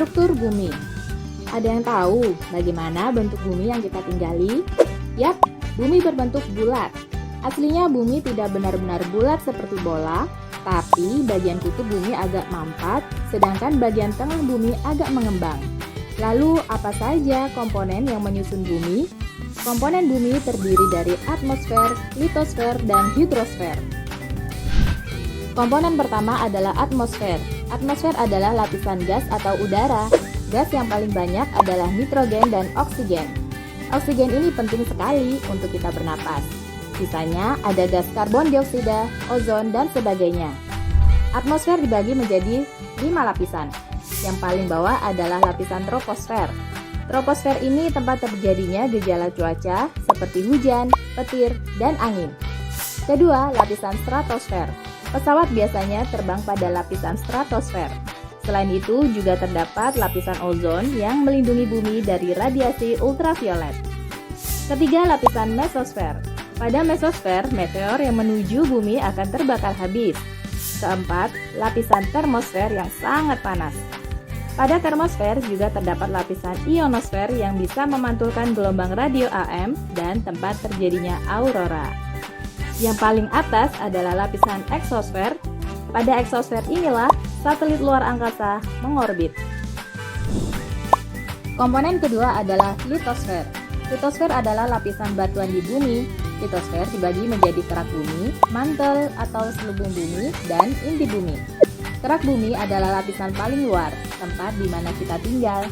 Struktur bumi. Ada yang tahu bagaimana bentuk bumi yang kita tinggali? Yap, bumi berbentuk bulat. Aslinya bumi tidak benar-benar bulat seperti bola, tapi bagian kutub bumi agak mampat, sedangkan bagian tengah bumi agak mengembang. Lalu, apa saja komponen yang menyusun bumi? Komponen bumi terdiri dari atmosfer, litosfer, dan hidrosfer. Komponen pertama adalah atmosfer. Atmosfer adalah lapisan gas atau udara. Gas yang paling banyak adalah nitrogen dan oksigen. Oksigen ini penting sekali untuk kita bernapas. Sisanya ada gas karbon dioksida, ozon, dan sebagainya. Atmosfer dibagi menjadi 5 lapisan. Yang paling bawah adalah lapisan troposfer. Troposfer ini tempat terjadinya gejala cuaca seperti hujan, petir, dan angin. Kedua, lapisan stratosfer. Pesawat biasanya terbang pada lapisan stratosfer. Selain itu, juga terdapat lapisan ozon yang melindungi bumi dari radiasi ultraviolet. Ketiga, lapisan mesosfer. Pada mesosfer, meteor yang menuju bumi akan terbakar habis. Keempat, lapisan termosfer yang sangat panas. Pada termosfer juga terdapat lapisan ionosfer yang bisa memantulkan gelombang radio AM dan tempat terjadinya aurora. Yang paling atas adalah lapisan eksosfer. Pada eksosfer inilah satelit luar angkasa mengorbit. Komponen kedua adalah litosfer. Litosfer adalah lapisan batuan di bumi. Litosfer dibagi menjadi kerak bumi, mantel atau selubung bumi, dan inti bumi. Kerak bumi adalah lapisan paling luar, tempat di mana kita tinggal.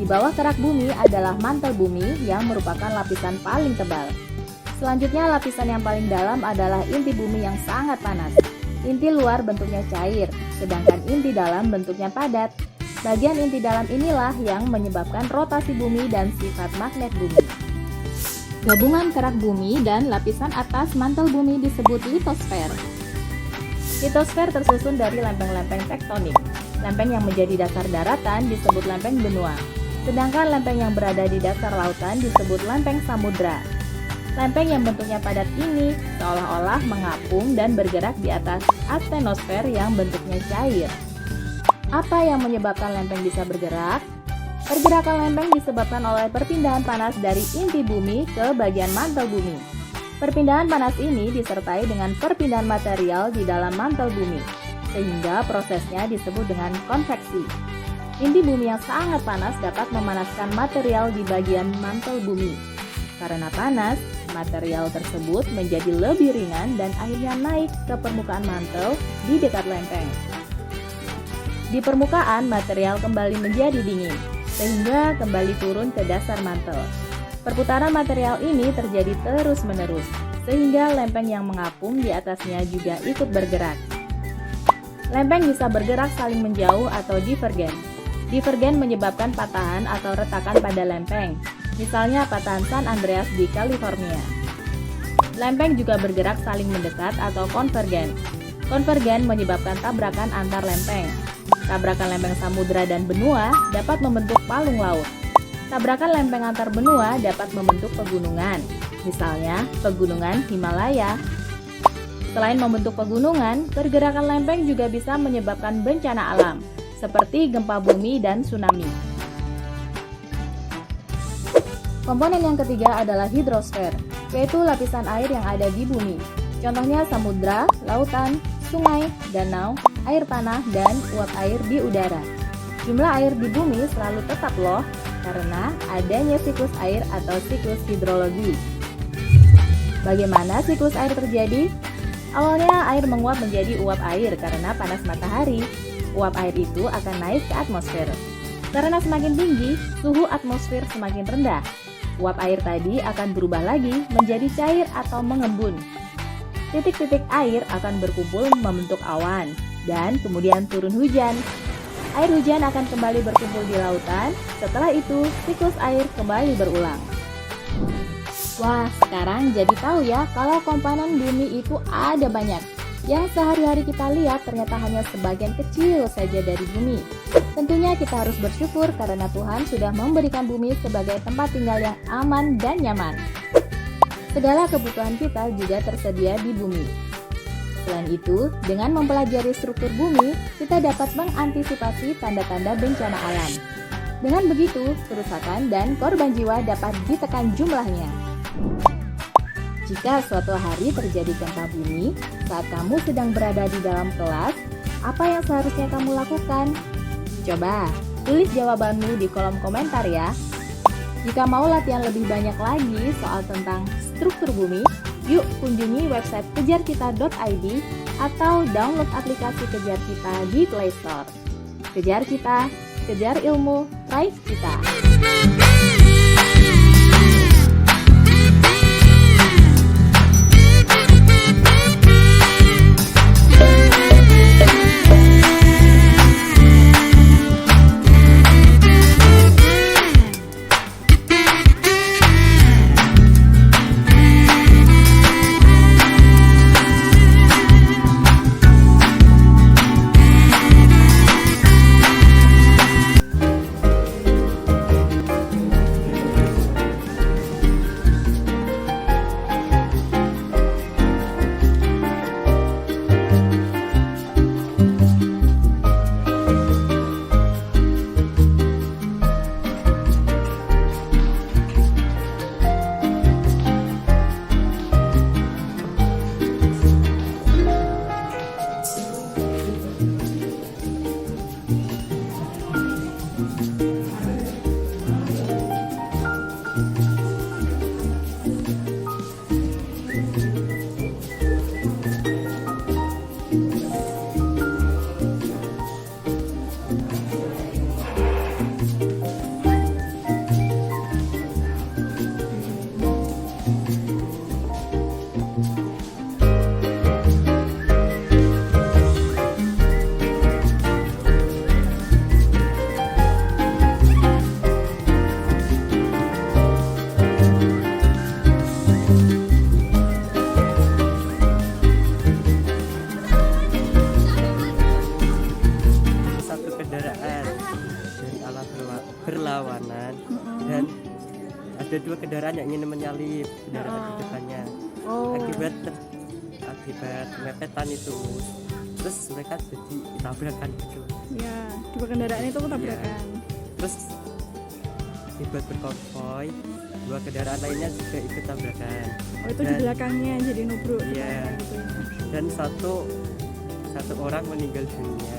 Di bawah kerak bumi adalah mantel bumi yang merupakan lapisan paling tebal. Selanjutnya, lapisan yang paling dalam adalah inti bumi yang sangat panas. Inti luar bentuknya cair, sedangkan inti dalam bentuknya padat. Bagian inti dalam inilah yang menyebabkan rotasi bumi dan sifat magnet bumi. Gabungan kerak bumi dan lapisan atas mantel bumi disebut litosfer. Litosfer tersusun dari lempeng-lempeng tektonik. Lempeng yang menjadi dasar daratan disebut lempeng benua, sedangkan lempeng yang berada di dasar lautan disebut lempeng samudra. Lempeng yang bentuknya padat ini seolah-olah mengapung dan bergerak di atas astenosfer yang bentuknya cair. Apa yang menyebabkan lempeng bisa bergerak? Pergerakan lempeng disebabkan oleh perpindahan panas dari inti bumi ke bagian mantel bumi. Perpindahan panas ini disertai dengan perpindahan material di dalam mantel bumi, sehingga prosesnya disebut dengan konveksi. Inti bumi yang sangat panas dapat memanaskan material di bagian mantel bumi. Karena panas, material tersebut menjadi lebih ringan dan akhirnya naik ke permukaan mantel di dekat lempeng. Di permukaan, material kembali menjadi dingin, sehingga kembali turun ke dasar mantel. Perputaran material ini terjadi terus-menerus, sehingga lempeng yang mengapung di atasnya juga ikut bergerak. Lempeng bisa bergerak saling menjauh atau divergen. Divergen menyebabkan patahan atau retakan pada lempeng, misalnya patahan San Andreas di California. Lempeng juga bergerak saling mendekat atau konvergen. Konvergen menyebabkan tabrakan antar lempeng. Tabrakan lempeng samudra dan benua dapat membentuk palung laut. Tabrakan lempeng antar benua dapat membentuk pegunungan, misalnya pegunungan Himalaya. Selain membentuk pegunungan, pergerakan lempeng juga bisa menyebabkan bencana alam, seperti gempa bumi dan tsunami. Komponen yang ketiga adalah hidrosfer, yaitu lapisan air yang ada di bumi. Contohnya samudra, lautan, sungai, danau, air tanah, dan uap air di udara. Jumlah air di bumi selalu tetap loh, karena adanya siklus air atau siklus hidrologi. Bagaimana siklus air terjadi? Awalnya air menguap menjadi uap air karena panas matahari. Uap air itu akan naik ke atmosfer. Karena semakin tinggi, suhu atmosfer semakin rendah. Uap air tadi akan berubah lagi menjadi cair atau mengembun. Titik-titik air akan berkumpul membentuk awan, dan kemudian turun hujan. Air hujan akan kembali berkumpul di lautan, setelah itu siklus air kembali berulang. Wah, sekarang jadi tahu ya kalau komponen bumi itu ada banyak. Yang sehari-hari kita lihat ternyata hanya sebagian kecil saja dari bumi. Tentunya kita harus bersyukur karena Tuhan sudah memberikan bumi sebagai tempat tinggal yang aman dan nyaman. Segala kebutuhan kita juga tersedia di bumi. Selain itu, dengan mempelajari struktur bumi, kita dapat mengantisipasi tanda-tanda bencana alam. Dengan begitu, kerusakan dan korban jiwa dapat ditekan jumlahnya. Jika suatu hari terjadi gempa bumi, saat kamu sedang berada di dalam kelas, apa yang seharusnya kamu lakukan? Coba, tulis jawabanmu di kolom komentar ya. Jika mau latihan lebih banyak lagi soal tentang struktur bumi, yuk kunjungi website kejarkita.id atau download aplikasi Kejar Kita di Play Store. Kejar Kita, kejar ilmu, raih cita. Berlawanan dan ada dua kendaraan yang ingin menyalip kendaraan di depannya. Akibat mepetan itu, terus mereka jadi tabrakan gitu. Ya, dua kendaraan itu tabrakan. Terus akibat berkonvoy, dua kendaraan lainnya juga ikut tabrakan. Oh, itu di belakangnya jadi nubruk. Iya. Gitu. Dan satu orang meninggal dunia.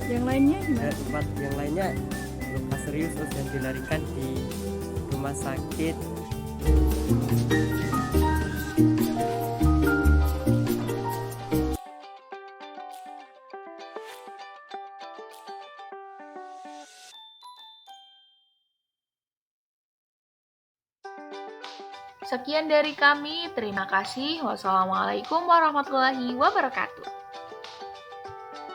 Yang lainnya gimana? Dan empat yang lainnya luka serius dan dilarikan di rumah sakit. Sekian dari kami, terima kasih. Wassalamualaikum warahmatullahi wabarakatuh.